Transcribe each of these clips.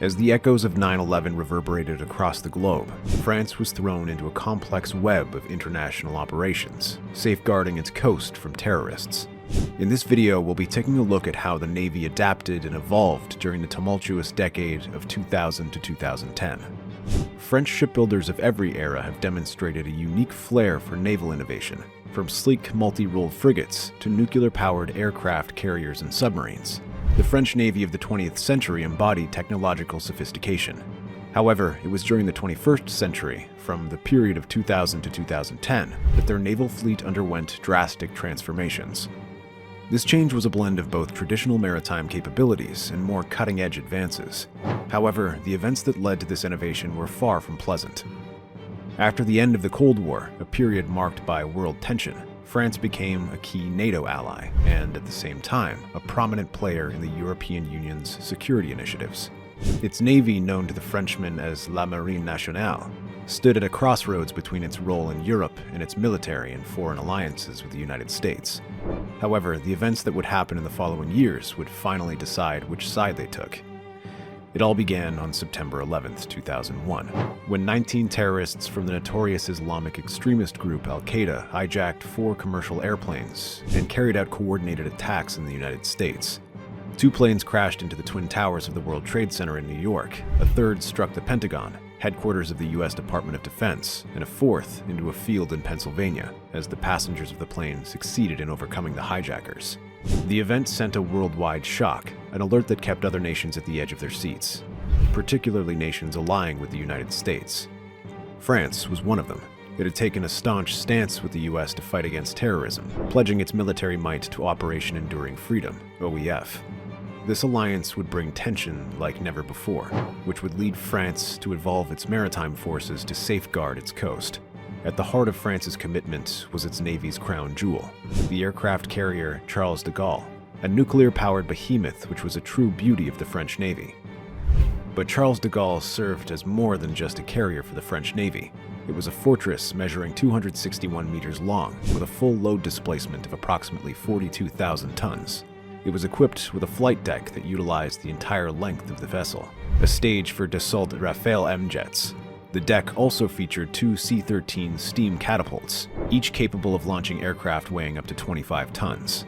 As the echoes of 9/11 reverberated across the globe, France was thrown into a complex web of international operations, safeguarding its coast from terrorists. In this video, we'll be taking a look at how the Navy adapted and evolved during the tumultuous decade of 2000 to 2010. French shipbuilders of every era have demonstrated a unique flair for naval innovation, from sleek multi-role frigates to nuclear-powered aircraft carriers and submarines. The French Navy of the 20th century embodied technological sophistication. However, it was during the 21st century, from the period of 2000 to 2010, that their naval fleet underwent drastic transformations. This change was a blend of both traditional maritime capabilities and more cutting-edge advances. However, the events that led to this innovation were far from pleasant. After the end of the Cold War, a period marked by world tension, France became a key NATO ally, and at the same time, a prominent player in the European Union's security initiatives. Its navy, known to the Frenchmen as la Marine Nationale, stood at a crossroads between its role in Europe and its military and foreign alliances with the United States. However, the events that would happen in the following years would finally decide which side they took. It all began on September 11, 2001, when 19 terrorists from the notorious Islamic extremist group al-Qaeda hijacked 4 commercial airplanes and carried out coordinated attacks in the United States. 2 planes crashed into the Twin Towers of the World Trade Center in New York, a third struck the Pentagon, headquarters of the U.S. Department of Defense, and a fourth into a field in Pennsylvania, as the passengers of the plane succeeded in overcoming the hijackers. The event sent a worldwide shock, an alert that kept other nations at the edge of their seats, particularly nations allying with the United States. France was one of them. It had taken a staunch stance with the U.S. to fight against terrorism, pledging its military might to Operation Enduring Freedom, OEF. This alliance would bring tension like never before, which would lead France to evolve its maritime forces to safeguard its coast. At the heart of France's commitment was its navy's crown jewel, the aircraft carrier Charles de Gaulle, a nuclear-powered behemoth which was a true beauty of the French Navy. But Charles de Gaulle served as more than just a carrier for the French Navy. It was a fortress measuring 261 meters long, with a full load displacement of approximately 42,000 tons. It was equipped with a flight deck that utilized the entire length of the vessel, a stage for Dassault Rafale M jets. The deck also featured 2 C-13 steam catapults, each capable of launching aircraft weighing up to 25 tons.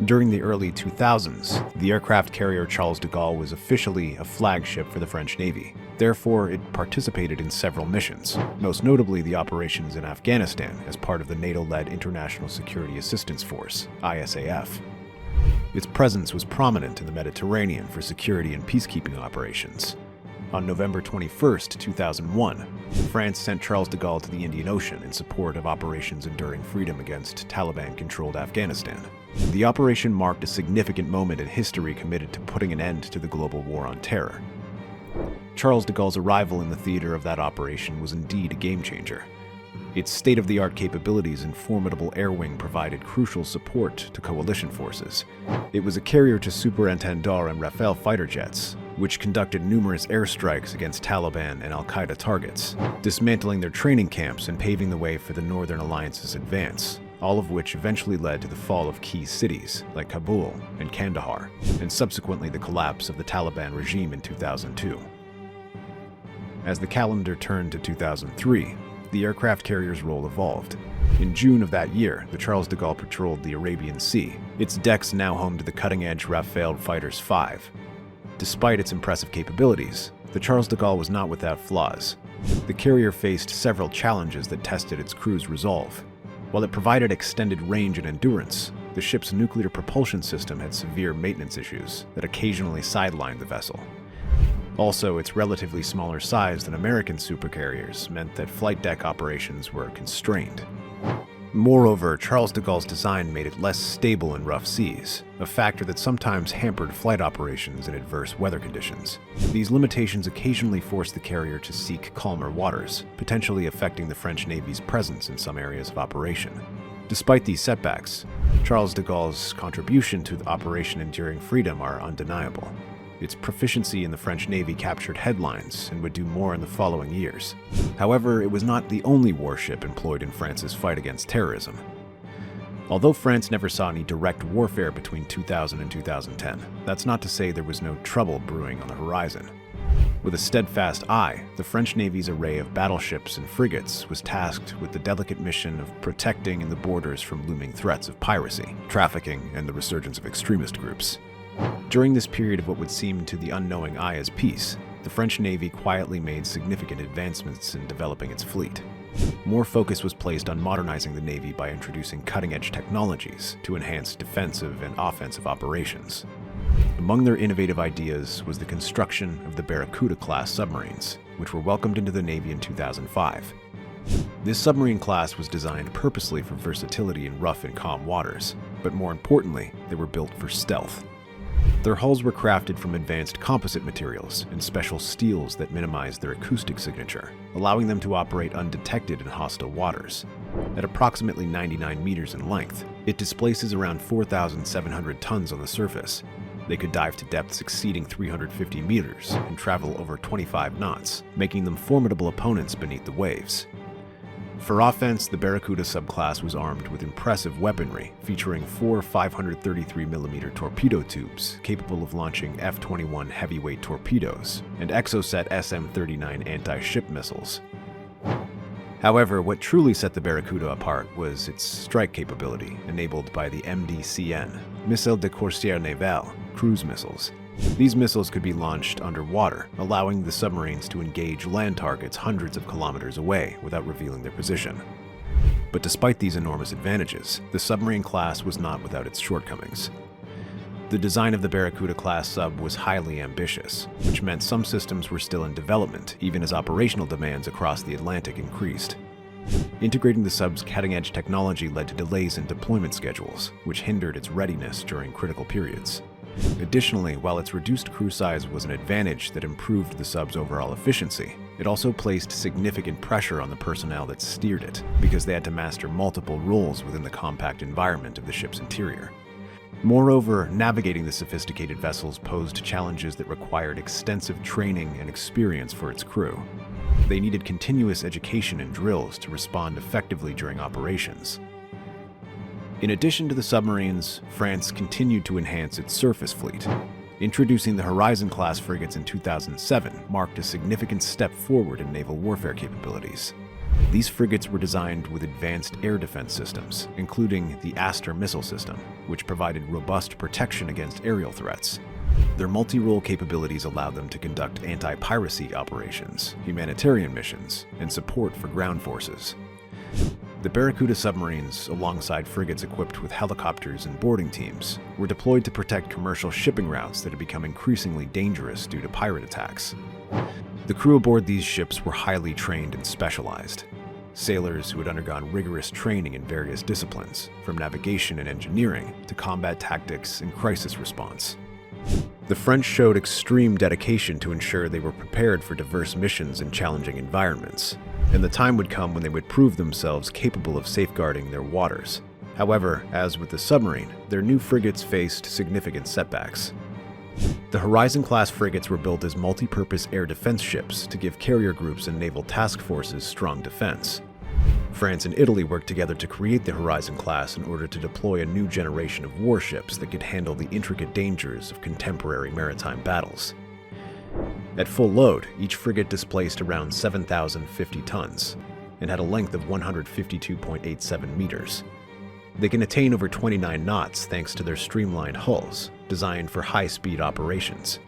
During the early 2000s, the aircraft carrier Charles de Gaulle was officially a flagship for the French Navy. Therefore, it participated in several missions, most notably the operations in Afghanistan as part of the NATO-led International Security Assistance Force, ISAF. Its presence was prominent in the Mediterranean for security and peacekeeping operations. On November 21, 2001, France sent Charles de Gaulle to the Indian Ocean in support of Operations Enduring Freedom against Taliban-controlled Afghanistan. The operation marked a significant moment in history committed to putting an end to the global war on terror. Charles de Gaulle's arrival in the theater of that operation was indeed a game-changer. Its state-of-the-art capabilities and formidable air wing provided crucial support to coalition forces. It was a carrier to Superintendent and Rafale fighter jets, which conducted numerous airstrikes against Taliban and al-Qaeda targets, dismantling their training camps and paving the way for the Northern Alliance's advance, all of which eventually led to the fall of key cities like Kabul and Kandahar, and subsequently the collapse of the Taliban regime in 2002. As the calendar turned to 2003, the aircraft carrier's role evolved. In June of that year, the Charles de Gaulle patrolled the Arabian Sea, its decks now home to the cutting-edge Rafale Fighters 5. Despite its impressive capabilities, the Charles de Gaulle was not without flaws. The carrier faced several challenges that tested its crew's resolve. While it provided extended range and endurance, the ship's nuclear propulsion system had severe maintenance issues that occasionally sidelined the vessel. Also, its relatively smaller size than American supercarriers meant that flight deck operations were constrained. Moreover, Charles de Gaulle's design made it less stable in rough seas, a factor that sometimes hampered flight operations in adverse weather conditions. These limitations occasionally forced the carrier to seek calmer waters, potentially affecting the French Navy's presence in some areas of operation. Despite these setbacks, Charles de Gaulle's contribution to the Operation Enduring Freedom are undeniable. Its proficiency in the French Navy captured headlines and would do more in the following years. However, it was not the only warship employed in France's fight against terrorism. Although France never saw any direct warfare between 2000 and 2010, that's not to say there was no trouble brewing on the horizon. With a steadfast eye, the French Navy's array of battleships and frigates was tasked with the delicate mission of protecting the borders from looming threats of piracy, trafficking, and the resurgence of extremist groups. During this period of what would seem to the unknowing eye as peace, the French Navy quietly made significant advancements in developing its fleet. More focus was placed on modernizing the Navy by introducing cutting-edge technologies to enhance defensive and offensive operations. Among their innovative ideas was the construction of the Barracuda-class submarines, which were welcomed into the Navy in 2005. This submarine class was designed purposely for versatility in rough and calm waters, but more importantly, they were built for stealth. Their hulls were crafted from advanced composite materials and special steels that minimized their acoustic signature, allowing them to operate undetected in hostile waters. At approximately 99 meters in length, it displaces around 4,700 tons on the surface. They could dive to depths exceeding 350 meters and travel over 25 knots, making them formidable opponents beneath the waves. For offense, the Barracuda subclass was armed with impressive weaponry, featuring 4 533mm torpedo tubes capable of launching F-21 heavyweight torpedoes and Exocet SM-39 anti-ship missiles. However, what truly set the Barracuda apart was its strike capability, enabled by the MdCN, Missile de Coursière Naval, Cruise Missiles. These missiles could be launched underwater, allowing the submarines to engage land targets hundreds of kilometers away without revealing their position. But despite these enormous advantages, the submarine class was not without its shortcomings. The design of the Barracuda-class sub was highly ambitious, which meant some systems were still in development, even as operational demands across the Atlantic increased. Integrating the sub's cutting-edge technology led to delays in deployment schedules, which hindered its readiness during critical periods. Additionally, while its reduced crew size was an advantage that improved the sub's overall efficiency, it also placed significant pressure on the personnel that steered it, because they had to master multiple roles within the compact environment of the ship's interior. Moreover, navigating the sophisticated vessels posed challenges that required extensive training and experience for its crew. They needed continuous education and drills to respond effectively during operations. In addition to the submarines, France continued to enhance its surface fleet. Introducing the Horizon-class frigates in 2007 marked a significant step forward in naval warfare capabilities. These frigates were designed with advanced air defense systems, including the Aster missile system, which provided robust protection against aerial threats. Their multi-role capabilities allowed them to conduct anti-piracy operations, humanitarian missions, and support for ground forces. The Barracuda submarines, alongside frigates equipped with helicopters and boarding teams, were deployed to protect commercial shipping routes that had become increasingly dangerous due to pirate attacks. The crew aboard these ships were highly trained and specialized. Sailors who had undergone rigorous training in various disciplines, from navigation and engineering to combat tactics and crisis response. The French showed extreme dedication to ensure they were prepared for diverse missions in challenging environments, and the time would come when they would prove themselves capable of safeguarding their waters. However, as with the submarine, their new frigates faced significant setbacks. The Horizon-class frigates were built as multi-purpose air defense ships to give carrier groups and naval task forces strong defense. France and Italy worked together to create the Horizon class in order to deploy a new generation of warships that could handle the intricate dangers of contemporary maritime battles. At full load, each frigate displaced around 7,050 tons and had a length of 152.87 meters. They can attain over 29 knots thanks to their streamlined hulls, designed for high-speed operations.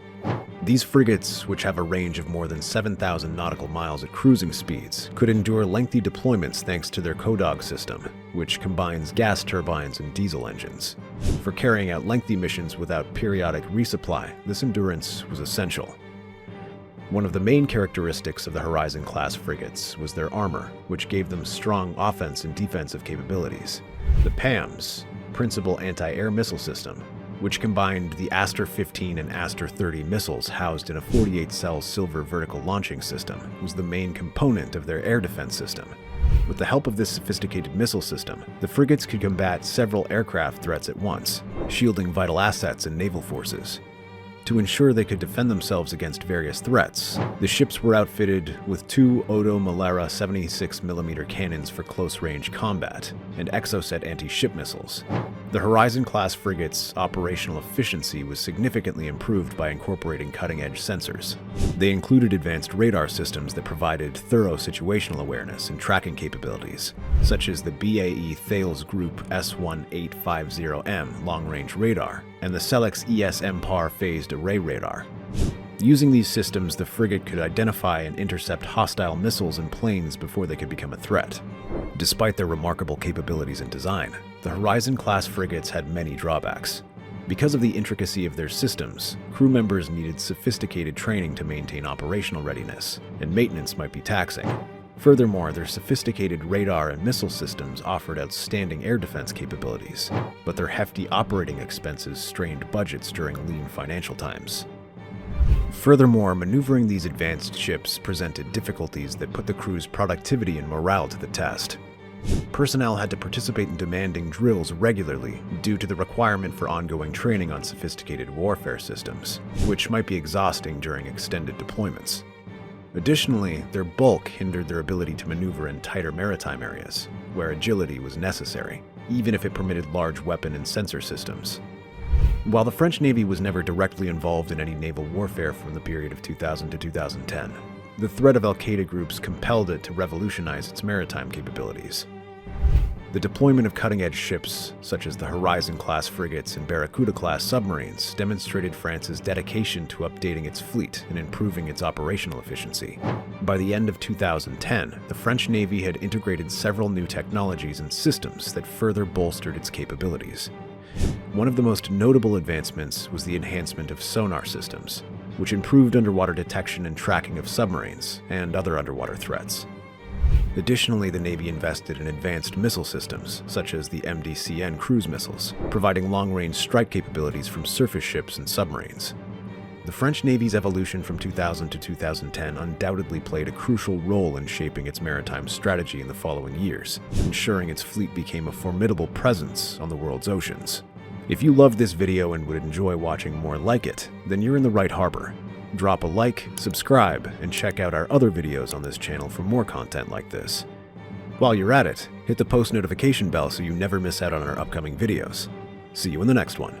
These frigates, which have a range of more than 7,000 nautical miles at cruising speeds, could endure lengthy deployments thanks to their CODOG system, which combines gas turbines and diesel engines. For carrying out lengthy missions without periodic resupply, this endurance was essential. One of the main characteristics of the Horizon-class frigates was their armor, which gave them strong offense and defensive capabilities. The PAMS, Principal Anti-Air Missile System, which combined the Aster 15 and Aster 30 missiles housed in a 48-cell silver vertical launching system, was the main component of their air defense system. With the help of this sophisticated missile system, the frigates could combat several aircraft threats at once, shielding vital assets and naval forces. To ensure they could defend themselves against various threats, the ships were outfitted with 2 Odo Malera 76mm cannons for close-range combat and Exocet anti-ship missiles. The Horizon-class frigates' operational efficiency was significantly improved by incorporating cutting-edge sensors. They included advanced radar systems that provided thorough situational awareness and tracking capabilities, such as the BAE Thales Group S1850M long-range radar and the Selex ES-MPAR phased array radar. Using these systems, the frigate could identify and intercept hostile missiles and planes before they could become a threat. Despite their remarkable capabilities and design, the Horizon-class frigates had many drawbacks. Because of the intricacy of their systems, crew members needed sophisticated training to maintain operational readiness, and maintenance might be taxing. Furthermore, their sophisticated radar and missile systems offered outstanding air defense capabilities, but their hefty operating expenses strained budgets during lean financial times. Furthermore, maneuvering these advanced ships presented difficulties that put the crew's productivity and morale to the test. Personnel had to participate in demanding drills regularly due to the requirement for ongoing training on sophisticated warfare systems, which might be exhausting during extended deployments. Additionally, their bulk hindered their ability to maneuver in tighter maritime areas, where agility was necessary, even if it permitted large weapon and sensor systems. While the French Navy was never directly involved in any naval warfare from the period of 2000 to 2010, the threat of al-Qaeda groups compelled it to revolutionize its maritime capabilities. The deployment of cutting-edge ships, such as the Horizon-class frigates and Barracuda-class submarines, demonstrated France's dedication to updating its fleet and improving its operational efficiency. By the end of 2010, the French Navy had integrated several new technologies and systems that further bolstered its capabilities. One of the most notable advancements was the enhancement of sonar systems, which improved underwater detection and tracking of submarines and other underwater threats. Additionally, the Navy invested in advanced missile systems, such as the MdCN Cruise Missiles, providing long-range strike capabilities from surface ships and submarines. The French Navy's evolution from 2000 to 2010 undoubtedly played a crucial role in shaping its maritime strategy in the following years, ensuring its fleet became a formidable presence on the world's oceans. If you loved this video and would enjoy watching more like it, then you're in the right harbor. Drop a like, subscribe, and check out our other videos on this channel for more content like this. While you're at it, hit the post notification bell so you never miss out on our upcoming videos. See you in the next one.